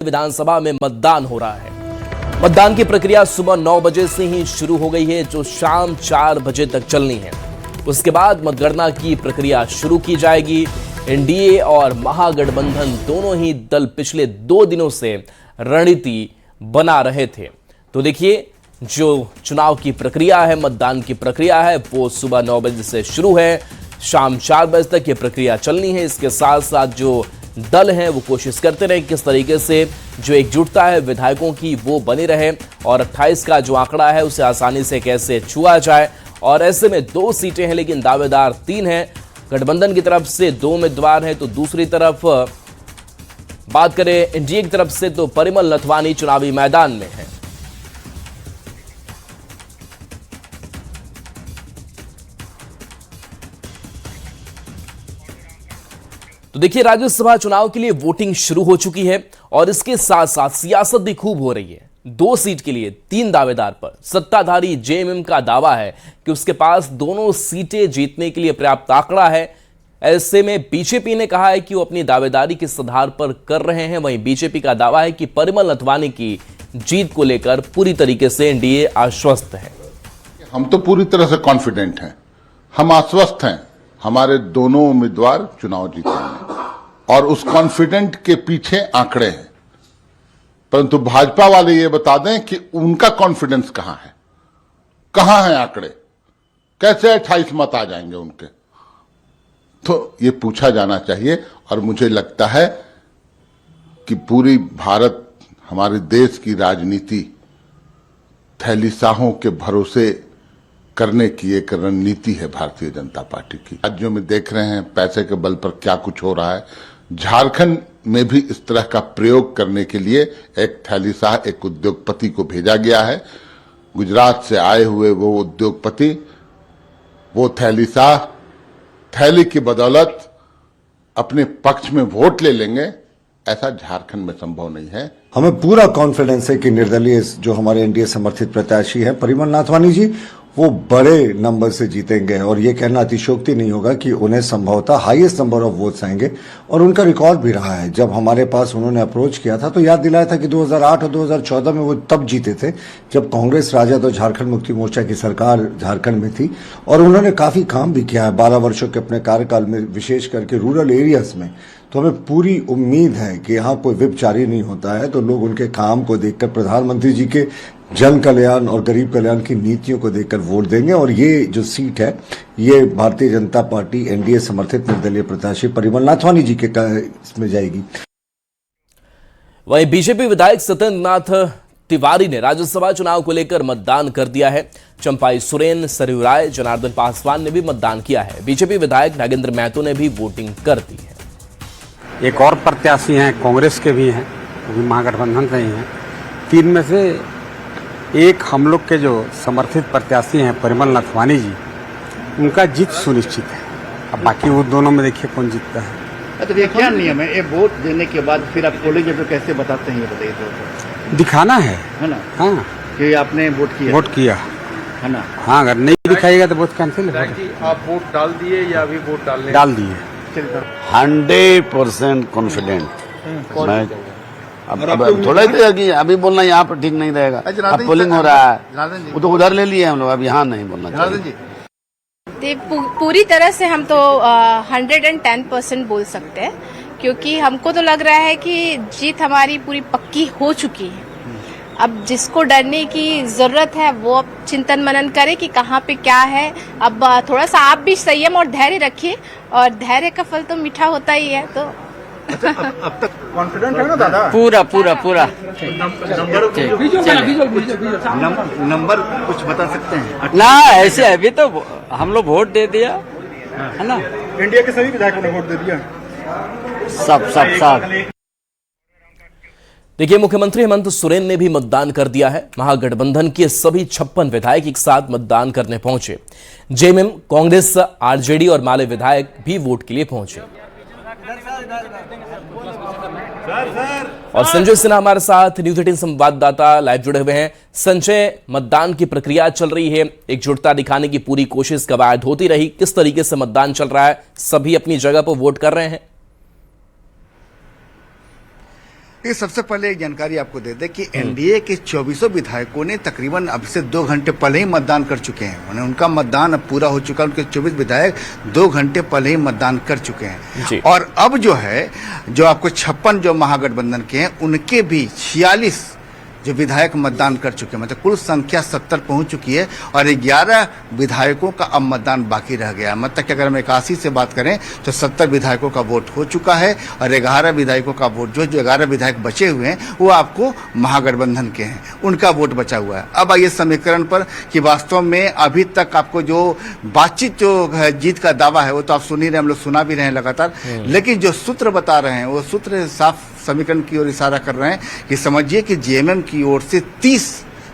विधानसभा में मतदान हो रहा है। मतदान की प्रक्रिया सुबह 9 बजे से ही शुरू हो गई है, जो शाम 4 बजे तक चलनी है। उसके बाद मतगणना की प्रक्रिया शुरू की जाएगी। एनडीए और महागठबंधन दोनों ही दल पिछले 2 दिनों से रणनीति बना रहे थे। तो देखिए, जो चुनाव की प्रक्रिया है, मतदान की प्रक्रिया है, वो सुबह 9 बजे से शुरू है, शाम 4 बजे तक ये प्रक्रिया चलनी है। इसके साथ साथ जो दल हैं वो कोशिश करते रहे किस तरीके से जो एकजुटता है विधायकों की वो बनी रहे और 28 का जो आंकड़ा है उसे आसानी से कैसे छुआ जाए। और ऐसे में 2 सीटें हैं लेकिन दावेदार 3 हैं। गठबंधन की तरफ से 2 उम्मीदवार हैं, तो दूसरी तरफ बात करें एनडीए की तरफ से तो परिमल नथवानी चुनावी मैदान में है। तो देखिए, राज्यसभा चुनाव के लिए वोटिंग शुरू हो चुकी है और इसके साथ साथ सियासत भी खूब हो रही है। 2 सीट के लिए 3 दावेदार पर सत्ताधारी जेएमएम का दावा है कि उसके पास दोनों सीटें जीतने के लिए पर्याप्त आंकड़ा है। ऐसे में बीजेपी ने कहा है कि वो अपनी दावेदारी किस आधार पर कर रहे हैं। वहीं बीजेपी का दावा है कि परिमल नथवानी की जीत को लेकर पूरी तरीके से एनडीए आश्वस्त है। हम तो पूरी तरह से कॉन्फिडेंट हैं, हम आश्वस्त हैं, हमारे दोनों उम्मीदवार चुनाव जीतेंगे और उस कॉन्फिडेंट के पीछे आंकड़े हैं। परंतु भाजपा वाले ये बता दें कि उनका कॉन्फिडेंस कहां है आंकड़े, कैसे 28 मत आ जाएंगे उनके, तो ये पूछा जाना चाहिए। और मुझे लगता है कि पूरी भारत, हमारे देश की राजनीति थैलीसाहों के भरोसे करने की एक रणनीति है भारतीय जनता पार्टी की। राज्यों में देख रहे हैं पैसे के बल पर क्या कुछ हो रहा है। झारखंड में भी इस तरह का प्रयोग करने के लिए एक थैलीसाह, एक उद्योगपति को भेजा गया है। गुजरात से आए हुए वो उद्योगपति, वो थैलीसाह थैली की बदौलत अपने पक्ष में वोट ले लेंगे, ऐसा झारखंड में संभव नहीं है। हमें पूरा कॉन्फिडेंस है कि निर्दलीय जो हमारे एनडीए समर्थित प्रत्याशी हैं परिमल नाथवानी जी, वो बड़े नंबर से जीतेंगे। और ये कहना अतिशोक्ति नहीं होगा कि उन्हें संभवतः हाईएस्ट नंबर ऑफ वोट्स आएंगे। और उनका रिकॉर्ड भी रहा है। जब हमारे पास उन्होंने अप्रोच किया था तो याद दिलाया था कि 2008 और 2014 में वो तब जीते थे जब कांग्रेस राजद और झारखंड मुक्ति मोर्चा की सरकार झारखंड में थी। और उन्होंने काफी काम भी किया है 12 वर्षों के अपने कार्यकाल में, विशेष करके रूरल एरियाज में। तो हमें पूरी उम्मीद है कि यहाँ कोई विप जारी नहीं होता है तो लोग उनके काम को देखकर, प्रधानमंत्री जी के जन कल्याण और गरीब कल्याण की नीतियों को देखकर वोट देंगे। और ये जो सीट है, ये भारतीय जनता पार्टी एनडीए समर्थित निर्दलीय प्रत्याशी परिमल नाथवानी जी के इसमें जाएगी। वहीं बीजेपी विधायक सत्येंद्र नाथ तिवारी ने राज्यसभा चुनाव को लेकर मतदान कर दिया है। चंपाई सोरेन, सरयू राय, जनार्दन पासवान ने भी मतदान किया है। बीजेपी विधायक नागेंद्र महतो ने भी वोटिंग कर दी है। एक और प्रत्याशी हैं, कांग्रेस के भी हैं, वो भी महागठबंधन से ही हैं। 3 में से एक हम लोग के जो समर्थित प्रत्याशी हैं परिमल नथवानी जी, उनका जीत सुनिश्चित है। अब बाकी वो दोनों में देखिए कौन जीतता है। तो ये क्या नियम है, ये वोट देने के बाद फिर आप पोलिंग एजेंट कैसे बताते हैं, ये बताइए तो। दिखाना है ना? हाँ, कि आपने वोट किया है ना? हाँ, अगर नहीं दिखाएगा तो वोट कैंसिल है। आप वोट डाल दिए या अभी वोट डाल दिए? 100% कॉन्फिडेंट। मैं अब थोड़ा ही कि अभी बोलना यहाँ पर ठीक नहीं रहेगा। अब पोलिंग हो रहा है, वो तो उधर ले लिए हम लोग, अब यहाँ नहीं बोलना चाहिए। पूरी तरह से हम तो 110% बोल सकते हैं, क्योंकि हमको तो लग रहा है कि जीत हमारी पूरी पक्की हो चुकी है। अब जिसको डरने की जरूरत है वो अब चिंतन मनन करे कि कहाँ पे क्या है। अब थोड़ा सा आप भी संयम और धैर्य रखिए, और धैर्य का फल तो मीठा होता ही है। तो अब तक कॉन्फिडेंट है ना दादा? पूरा नंबर कुछ बता सकते हैं ना? ऐसे अभी तो हम लोग वोट दे दिया है ना। इंडिया के सभी विधायकों ने वोट दे दिया, सब। देखिए, मुख्यमंत्री हेमंत सोरेन ने भी मतदान कर दिया है। महागठबंधन के सभी 56 विधायक एक साथ मतदान करने पहुंचे। जेएमएम, कांग्रेस, आरजेडी और माले विधायक भी वोट के लिए पहुंचे। और संजय सिन्हा हमारे साथ न्यूज 18 संवाददाता लाइव जुड़े हुए हैं। संजय, मतदान की प्रक्रिया चल रही है, एकजुटता दिखाने की पूरी कोशिश कवायद होती रही, किस तरीके से मतदान चल रहा है? सभी अपनी जगह पर वोट कर रहे हैं? ये सबसे पहले एक जानकारी आपको दे दें कि एनडीए के 24 विधायकों ने तकरीबन अब से 2 घंटे पहले ही मतदान कर चुके हैं। उनका मतदान अब पूरा हो चुका है। उनके 24 विधायक 2 घंटे पहले ही मतदान कर चुके हैं। और अब जो है, जो आपको 56 जो महागठबंधन के हैं, उनके भी 46 जो विधायक मतदान कर चुके हैं, मतलब कुल संख्या 70 पहुंच चुकी है और 11 विधायकों का अब मतदान बाकी रह गया है। मतलब कि अगर हम 81 से बात करें तो 70 विधायकों का वोट हो चुका है और 11 विधायकों का वोट, जो 11 विधायक बचे हुए हैं वो आपको महागठबंधन के हैं, उनका वोट बचा हुआ है। अब आइए समीकरण पर कि वास्तव में अभी तक आपको जो बातचीत जो जीत का दावा है वो तो आप सुन ही रहे, हम लोग सुना भी रहे हैं लगातार, लेकिन जो सूत्र बता रहे हैं वो सूत्र साफ समीकरण की ओर इशारा कर रहे हैं कि समझिए कि जेएमएम की ओर से 30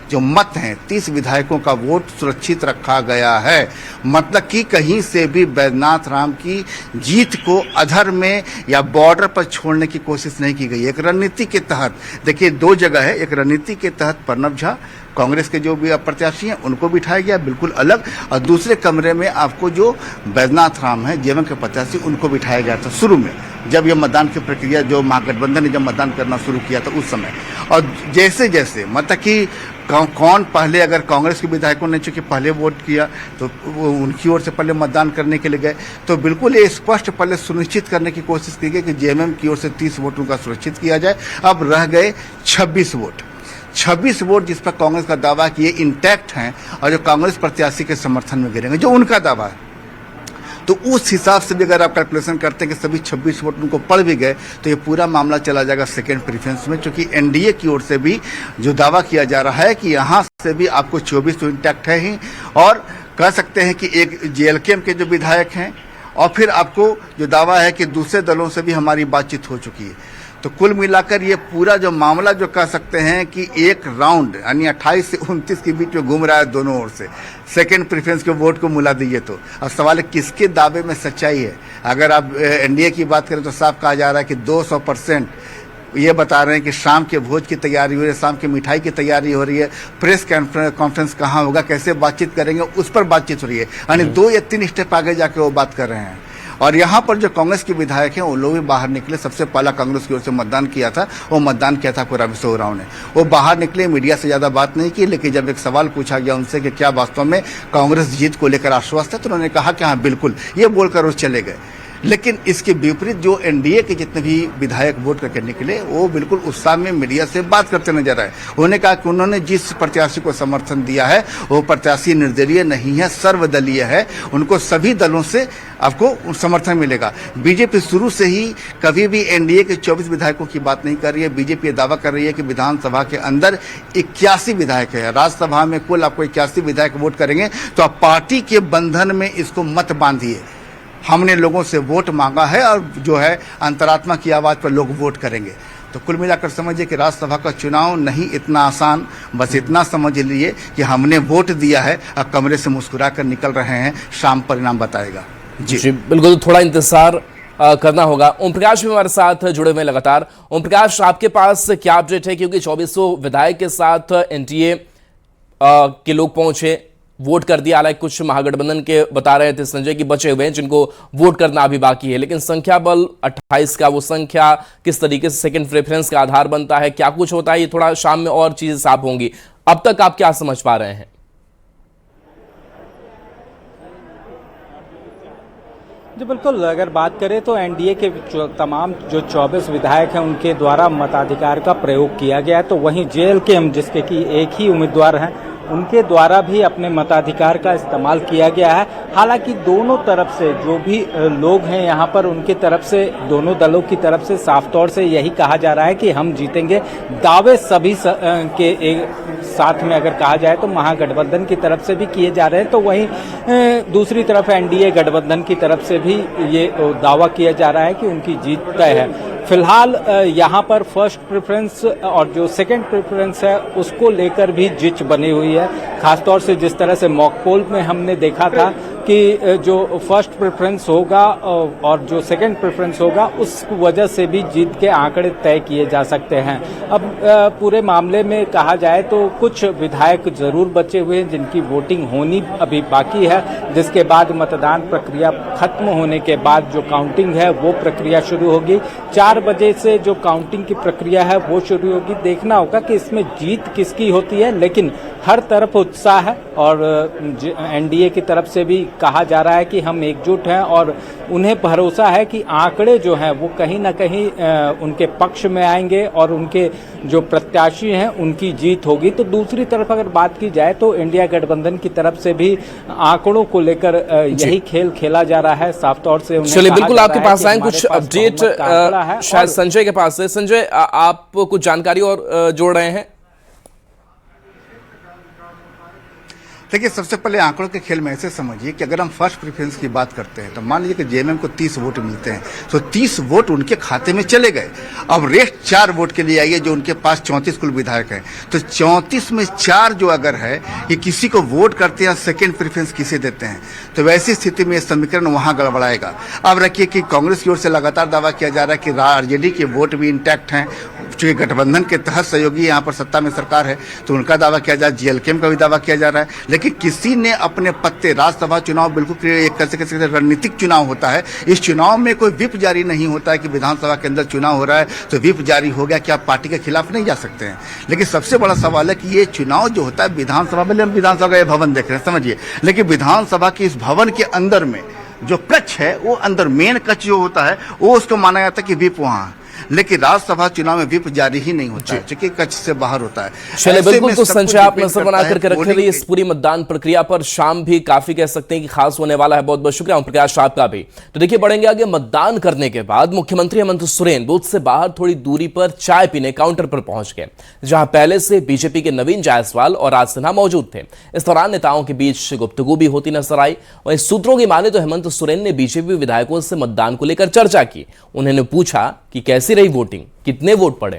जो मत हैं, 30 विधायकों का वोट सुरक्षित रखा गया है। मतलब कि कहीं से भी बैद्यनाथ राम की जीत को अधर में या बॉर्डर पर छोड़ने की कोशिश नहीं की गई। एक रणनीति के तहत, देखिए 2 जगह है, एक रणनीति के तहत प्रणब झा कांग्रेस के जो भी प्रत्याशी हैं उनको बिठाया गया बिल्कुल अलग, और दूसरे कमरे में आपको जो बैद्यनाथ राम है जेएमएम के प्रत्याशी उनको बिठाया गया था शुरू में, जब ये मतदान की प्रक्रिया जो महागठबंधन ने जब मतदान करना शुरू किया था उस समय। और जैसे जैसे मतलब कि कौन पहले, अगर कांग्रेस के विधायकों ने चूंकि पहले वोट किया तो उनकी ओर से पहले मतदान करने के लिए गए, तो बिल्कुल ये स्पष्ट पहले सुनिश्चित करने की कोशिश की गई कि जेएमएम की ओर से 30 वोटों का सुरक्षित किया जाए। अब रह गए 26 वोट, 26 वोट जिस पर कांग्रेस का दावा कि ये इंटैक्ट हैं और जो कांग्रेस प्रत्याशी के समर्थन में गिरेंगे, जो उनका दावा है। तो उस हिसाब से भी अगर आप कैलकुलेशन करते हैं कि सभी 26 वोट उनको पड़ भी गए तो ये पूरा मामला चला जाएगा सेकेंड प्रेफरेंस में, क्योंकि एनडीए की ओर से भी जो दावा किया जा रहा है कि यहाँ से भी आपको 24 तो इंटैक्ट है ही, और कह सकते हैं कि एक जेएलकेएम के जो विधायक हैं, और फिर आपको जो दावा है कि दूसरे दलों से भी हमारी बातचीत हो चुकी है। तो कुल मिलाकर ये पूरा जो मामला जो कह सकते हैं कि एक राउंड यानी 28 से 29 के बीच में घूम रहा है दोनों ओर से, सेकेंड प्रेफरेंस के वोट को मिला दीजिए तो। अब सवाल है किसके दावे में सच्चाई है। अगर आप एनडीए की बात करें तो साफ कहा जा रहा है कि 200% ये बता रहे हैं कि शाम के भोज की तैयारी हो रही है, शाम की मिठाई की तैयारी हो रही है, प्रेस कॉन्फ्रेंस कहाँ होगा, कैसे बातचीत करेंगे, उस पर बातचीत हो रही है। यानी 2 या 3 स्टेप आगे जाके वो बात कर रहे हैं। और यहाँ पर जो कांग्रेस के विधायक हैं वो लोग भी बाहर निकले। सबसे पहला कांग्रेस की ओर से मतदान किया था, वो मतदान किया था रविशंकर राव ने। वो बाहर निकले, मीडिया से ज्यादा बात नहीं की, लेकिन जब एक सवाल पूछा गया उनसे कि क्या वास्तव में कांग्रेस जीत को लेकर आश्वस्त है, तो उन्होंने कहा कि हाँ बिल्कुल, ये बोलकर वो चले गए। लेकिन इसके विपरीत जो एनडीए के जितने भी विधायक वोट करके निकले वो बिल्कुल उत्साह में मीडिया से बात करते नजर आए। उन्होंने कहा कि उन्होंने जिस प्रत्याशी को समर्थन दिया है वो प्रत्याशी निर्दलीय नहीं है, सर्वदलीय है, उनको सभी दलों से आपको समर्थन मिलेगा। बीजेपी शुरू से ही कभी भी एनडीए के 24 विधायकों की बात नहीं कर रही है। बीजेपी दावा कर रही है कि विधानसभा के अंदर 81 विधायक है, राज्यसभा में कुल आपको 81 विधायक वोट करेंगे, तो आप पार्टी के बंधन में इसको मत बांधिए। हमने लोगों से वोट मांगा है और जो है अंतरात्मा की आवाज पर लोग वोट करेंगे। तो कुल मिलाकर समझिए कि राज्यसभा का चुनाव नहीं इतना आसान, बस इतना समझ लीजिए कि हमने वोट दिया है और कमरे से मुस्कुरा कर निकल रहे हैं, शाम परिणाम बताएगा। जी बिल्कुल, तो थोड़ा इंतजार करना होगा। ओम प्रकाश भी हमारे साथ जुड़े हुए लगातार। ओम प्रकाश, आपके पास क्या अपडेट है, क्योंकि 2400 विधायक के साथ एनडीए के लोग पहुंचे, वोट कर दिया। हालांकि कुछ महागठबंधन के बता रहे थे संजय की बचे हुए हैं जिनको वोट करना अभी बाकी है, लेकिन संख्या बल 28 का, वो संख्या किस तरीके से सेकंड प्रेफरेंस का आधार बनता है, क्या कुछ होता है, ये थोड़ा शाम में और चीजें साफ होंगी। अब तक आप क्या समझ पा रहे हैं? जी बिल्कुल, अगर बात करें तो एनडीए के तमाम जो 24 विधायक हैं उनके द्वारा मताधिकार का प्रयोग किया गया है, तो वहीं जेएलकेएम जिसके कि एक ही उम्मीदवार हैं उनके द्वारा भी अपने मताधिकार का इस्तेमाल किया गया है। हालांकि दोनों तरफ से जो भी लोग हैं यहाँ पर, उनकी तरफ से, दोनों दलों की तरफ से साफ तौर से यही कहा जा रहा है कि हम जीतेंगे। दावे सभी के एक साथ में अगर कहा जाए तो महागठबंधन की तरफ से भी किए जा रहे हैं, तो वहीं दूसरी तरफ एनडीए गठबंधन की तरफ से भी ये दावा किया जा रहा है कि उनकी जीत तय है। फिलहाल यहाँ पर फर्स्ट प्रेफरेंस और जो सेकंड प्रेफरेंस है उसको लेकर भी जिच बनी हुई है। खासतौर से जिस तरह से मॉक पोल में हमने देखा था कि जो फर्स्ट प्रेफरेंस होगा और जो सेकंड प्रेफरेंस होगा उस वजह से भी जीत के आंकड़े तय किए जा सकते हैं। अब पूरे मामले में कहा जाए तो कुछ विधायक जरूर बचे हुए हैं जिनकी वोटिंग होनी अभी बाकी है, जिसके बाद मतदान प्रक्रिया खत्म होने के बाद जो काउंटिंग है वो प्रक्रिया शुरू होगी। 4 बजे से जो काउंटिंग की प्रक्रिया है वो शुरू होगी। देखना होगा कि इसमें जीत किसकी होती है, लेकिन हर तरफ उत्साह है और एनडीए की तरफ से भी कहा जा रहा है कि हम एकजुट हैं और उन्हें भरोसा है कि आंकड़े जो हैं वो कहीं ना कहीं उनके पक्ष में आएंगे और उनके जो प्रत्याशी हैं उनकी जीत होगी। तो दूसरी तरफ अगर बात की जाए तो इंडिया गठबंधन की तरफ से भी आंकड़ों को लेकर यही खेल खेला जा रहा है। साफ तौर से चलिए बिल्कुल आपके पास आए कुछ अपडेट शायद संजय के पास है। संजय, आप कुछ जानकारी और जोड़ रहे हैं? देखिए, सबसे पहले आंकड़ों के खेल में ऐसे समझिए कि अगर हम फर्स्ट प्रेफरेंस की बात करते हैं तो मान लीजिए कि जेएमएम को 30 वोट मिलते हैं तो 30 वोट उनके खाते में चले गए। अब रेस्ट 4 वोट के लिए आइए जो उनके पास 34 कुल विधायक हैं, तो 34 में 4 जो अगर है कि किसी को वोट करते हैं सेकेंड प्रेफरेंस किसे देते हैं, तो वैसी स्थिति में समीकरण वहां गड़बड़ाएगा। अब रखिए कि कांग्रेस की ओर से लगातार दावा किया जा रहा है कि आरजेडी के वोट भी इंटैक्ट हैं, चूंकि गठबंधन के तहत सहयोगी यहाँ पर सत्ता में सरकार है तो उनका दावा किया जा रहा है, जीएलकेएम का भी दावा किया जा रहा है। लेकिन किसी ने अपने पत्ते, राज्यसभा चुनाव बिल्कुल एक कैसे रणनीतिक चुनाव होता है, इस चुनाव में कोई व्हिप जारी नहीं होता है कि विधानसभा के अंदर चुनाव हो रहा है तो व्हिप जारी हो गया कि आप पार्टी के खिलाफ नहीं जा सकते हैं। लेकिन सबसे बड़ा सवाल है कि ये चुनाव जो होता है विधानसभा, भले हम विधानसभा का ये भवन देख रहे हैं समझिए, लेकिन विधानसभा के इस भवन के अंदर में जो कक्ष है वो अंदर मेन कक्ष जो होता है वो उसको माना जाता है कि व्हिप वहां है, लेकिन राज्यसभा चुनाव में व्हिप जारी ही नहीं होता है क्योंकि कक्ष से बाहर होता है। चलिए बिल्कुल, तो संजय आप नजर बना करके रखे रहिए इस पूरी मतदान प्रक्रिया पर। शाम भी काफी कह सकते हैं कि खास होने वाला है। बहुत बहुत शुक्रिया ओम प्रकाश साहब का भी। तो देखिए बढ़ेंगे आगे। मतदान करने के बाद मुख्यमंत्री हेमंत सोरेन बूथ से बाहर थोड़ी दूरी पर चाय पीने काउंटर पर पहुंच गए, जहां पहले से बीजेपी के नवीन जायसवाल और राज सिन्हा मौजूद थे। इस दौरान नेताओं के बीच गुफ्तगू भी होती नजर आई। वहीं सूत्रों की माने तो हेमंत सोरेन ने बीजेपी विधायकों से मतदान को लेकर चर्चा की। उन्होंने पूछा कि कैसी रही वोटिंग, कितने वोट पड़े।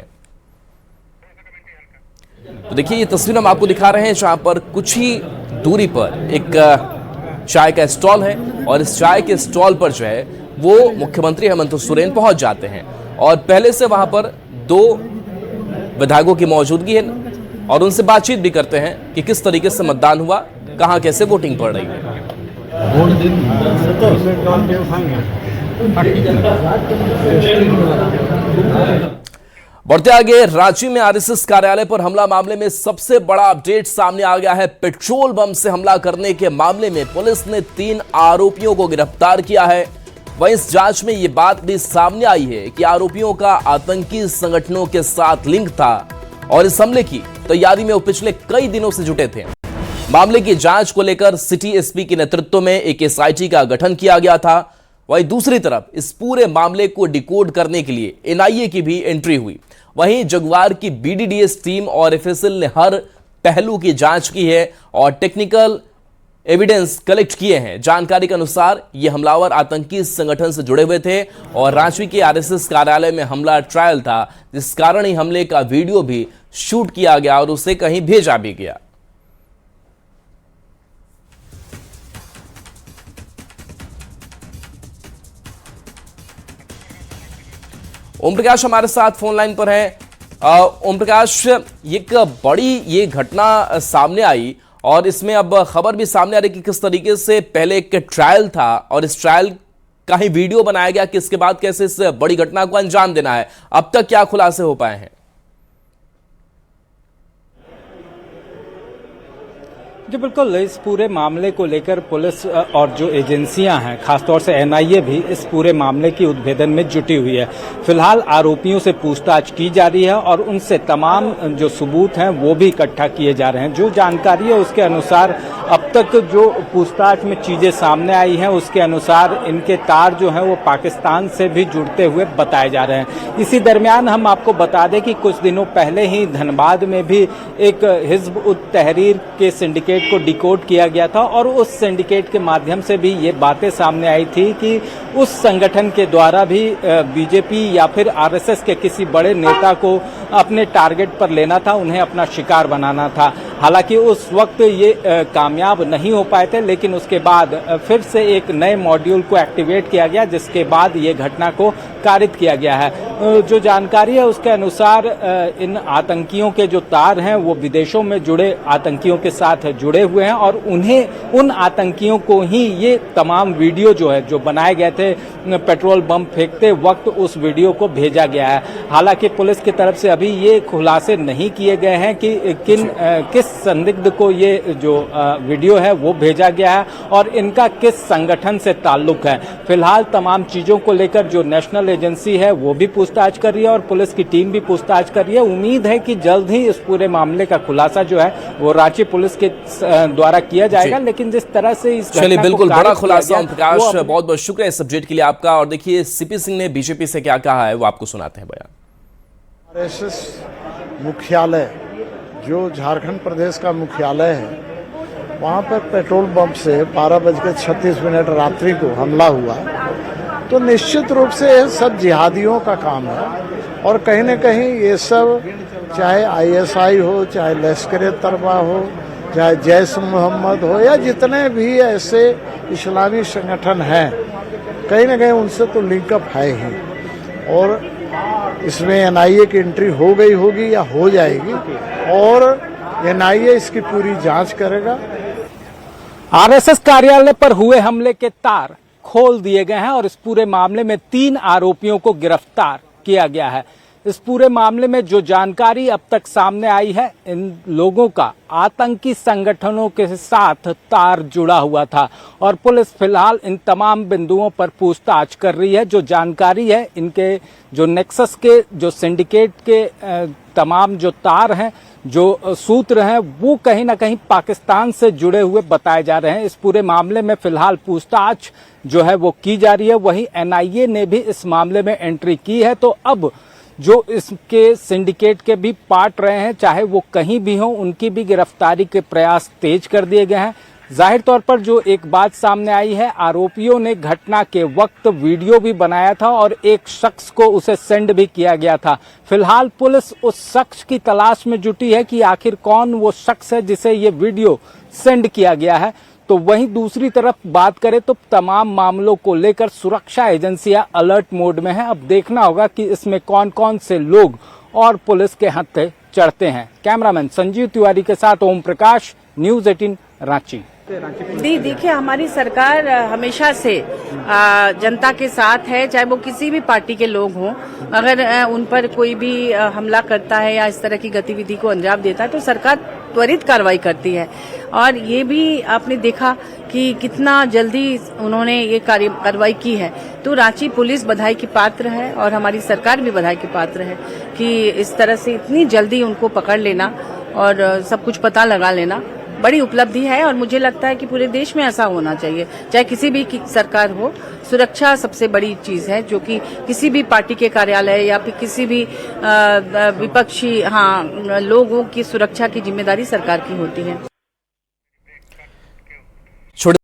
तो देखिए ये तस्वीर हम आपको दिखा रहे हैं जहां पर कुछ ही दूरी पर एक चाय का स्टॉल है और इस चाय के स्टॉल पर जो है वो मुख्यमंत्री हेमंत सोरेन पहुंच जाते हैं और पहले से वहां पर 2 विधायकों की मौजूदगी है और उनसे बातचीत भी करते हैं कि किस तरीके से मतदान हुआ, कहां कैसे वोटिंग पड़ रही है। बढ़ते आगे, रांची में आरएसएस कार्यालय पर हमला मामले में सबसे बड़ा अपडेट सामने आ गया है। पेट्रोल बम से हमला करने के मामले में पुलिस ने 3 आरोपियों को गिरफ्तार किया है। वहीं इस जांच में यह बात भी सामने आई है कि आरोपियों का आतंकी संगठनों के साथ लिंक था और इस हमले की तैयारी में वो पिछले कई दिनों से जुटे थे। मामले की जांच को लेकर सिटी एसपी के नेतृत्व में एक एसआईटी का गठन किया गया था। वहीं दूसरी तरफ इस पूरे मामले को डिकोड करने के लिए एनआईए की भी एंट्री हुई। वहीं जगुआर की बीडीडीएस टीम और एफएसएल ने हर पहलू की जांच की है और टेक्निकल एविडेंस कलेक्ट किए हैं। जानकारी के अनुसार ये हमलावर आतंकी संगठन से जुड़े हुए थे और रांची के आरएसएस कार्यालय में हमला ट्रायल था, जिस कारण ही हमले का वीडियो भी शूट किया गया और उसे कहीं भेजा भी गया। ओम प्रकाश हमारे साथ फोन लाइन पर है। ओम प्रकाश, एक बड़ी ये घटना सामने आई और इसमें अब खबर भी सामने आ रही कि किस तरीके से पहले एक ट्रायल था और इस ट्रायल का ही वीडियो बनाया गया कि इसके बाद कैसे इस बड़ी घटना को अंजाम देना है। अब तक क्या खुलासे हो पाए हैं? जी बिल्कुल, इस पूरे मामले को लेकर पुलिस और जो एजेंसियां हैं, खासतौर से एनआईए भी इस पूरे मामले की उद्भेदन में जुटी हुई है। फिलहाल आरोपियों से पूछताछ की जा रही है और उनसे तमाम जो सबूत हैं वो भी इकट्ठा किए जा रहे हैं। जो जानकारी है उसके अनुसार अब तक जो पूछताछ में चीजें सामने आई हैं उसके अनुसार इनके तार जो हैं वो पाकिस्तान से भी जुड़ते हुए बताए जा रहे हैं। इसी दरमियान हम आपको बता दें कि कुछ दिनों पहले ही धनबाद में भी एक हिजब उत तहरीर के सिंडिकेट को डिकोड किया गया था और उस सिंडिकेट के माध्यम से भी ये बातें सामने आई थी कि उस संगठन के द्वारा भी बीजेपी या फिर आरएसएस के किसी बड़े नेता को अपने टारगेट पर लेना था, उन्हें अपना शिकार बनाना था। हालांकि उस वक्त ये कामयाब नहीं हो पाए थे, लेकिन उसके बाद फिर से एक नए मॉड्यूल को एक्टिवेट किया गया, जिसके बाद ये घटना को कारित किया गया है। जो जानकारी है उसके अनुसार इन आतंकियों के जो तार हैं वो विदेशों में जुड़े आतंकियों के साथ जुड़े हुए हैं और उन आतंकियों को ही ये तमाम वीडियो जो है जो बनाए गए थे पेट्रोल बम फेंकते वक्त, उस वीडियो को भेजा गया है। हालांकि पुलिस की तरफ से अभी ये खुलासे नहीं किए गए हैं कि किस संदिग्ध को ये जो वीडियो है वो भेजा गया है और इनका किस संगठन से ताल्लुक है। फिलहाल तमाम चीजों को लेकर जो नेशनल एजेंसी है वो भी पूछताछ कर रही है और पुलिस की टीम भी पूछताछ कर रही है। उम्मीद है कि जल्द ही इस पूरे मामले का खुलासा जो है वो रांची पुलिस के द्वारा किया जाएगा। लेकिन जिस तरह से इस चलिए, बिल्कुल बड़ा खुलासा ओम प्रकाश, बहुत बहुत शुक्रिया इस अपडेट के लिए आपका। और देखिए सीपी सिंह ने बीजेपी से क्या कहा है वो आपको सुनाते हैं बयान। आरएसएस मुख्यालय जो झारखंड प्रदेश का मुख्यालय है, वहाँ पर पेट्रोल पंप से 12:36 रात्रि को हमला हुआ, तो निश्चित रूप से ये सब जिहादियों का काम है। और कहीं न कहीं ये सब चाहे आईएसआई हो, चाहे लश्कर-ए-तैयबा हो, चाहे जैश मोहम्मद हो या जितने भी ऐसे इस्लामी संगठन हैं, कहीं न कहीं उनसे तो लिंकअप है ही। और इसमें एनआईए की एंट्री हो गई होगी या हो जाएगी और एनआईए इसकी पूरी जांच करेगा। आरएसएस कार्यालय पर हुए हमले के तार खोल दिए गए हैं और इस पूरे मामले में 3 आरोपियों को गिरफ्तार किया गया है। इस पूरे मामले में जो जानकारी अब तक सामने आई है, इन लोगों का आतंकी संगठनों के साथ तार जुड़ा हुआ था और पुलिस फिलहाल इन तमाम बिंदुओं पर पूछताछ कर रही है। जो जानकारी है, इनके जो नेक्सस के जो सिंडिकेट के तमाम जो तार हैं, जो सूत्र हैं, वो कहीं ना कहीं पाकिस्तान से जुड़े हुए बताए जा रहे हैं। इस पूरे मामले में फिलहाल पूछताछ जो है वो की जा रही है। वहीं एनआईए ने भी इस मामले में एंट्री की है। तो अब जो इसके सिंडिकेट के भी पार्ट रहे हैं, चाहे वो कहीं भी हो, उनकी भी गिरफ्तारी के प्रयास तेज कर दिए गए हैं। जाहिर तौर पर जो एक बात सामने आई है, आरोपियों ने घटना के वक्त वीडियो भी बनाया था और एक शख्स को उसे सेंड भी किया गया था। फिलहाल पुलिस उस शख्स की तलाश में जुटी है कि आखिर कौन वो शख्स है जिसे ये वीडियो सेंड किया गया है। तो वहीं दूसरी तरफ बात करें तो तमाम मामलों को लेकर सुरक्षा एजेंसियां अलर्ट मोड में हैं। अब देखना होगा कि इसमें कौन कौन से लोग और पुलिस के हत्थे चढ़ते हैं। कैमरामैन संजीव तिवारी के साथ ओम प्रकाश, न्यूज़ 18 रांची। देखिए, हमारी सरकार हमेशा से जनता के साथ है, चाहे वो किसी भी पार्टी के लोग हों। अगर उन पर कोई भी हमला करता है या इस तरह की गतिविधि को अंजाम देता है तो सरकार त्वरित कार्रवाई करती है। और ये भी आपने देखा कि कितना जल्दी उन्होंने ये कार्रवाई की है। तो रांची पुलिस बधाई की पात्र है और हमारी सरकार भी बधाई की पात्र है कि इस तरह से इतनी जल्दी उनको पकड़ लेना और सब कुछ पता लगा लेना बड़ी उपलब्धि है। और मुझे लगता है कि पूरे देश में ऐसा होना चाहिए, चाहे किसी भी की सरकार हो। सुरक्षा सबसे बड़ी चीज है, जो कि किसी भी पार्टी के कार्यालय या फिर किसी भी विपक्षी लोगों की सुरक्षा की जिम्मेदारी सरकार की होती है।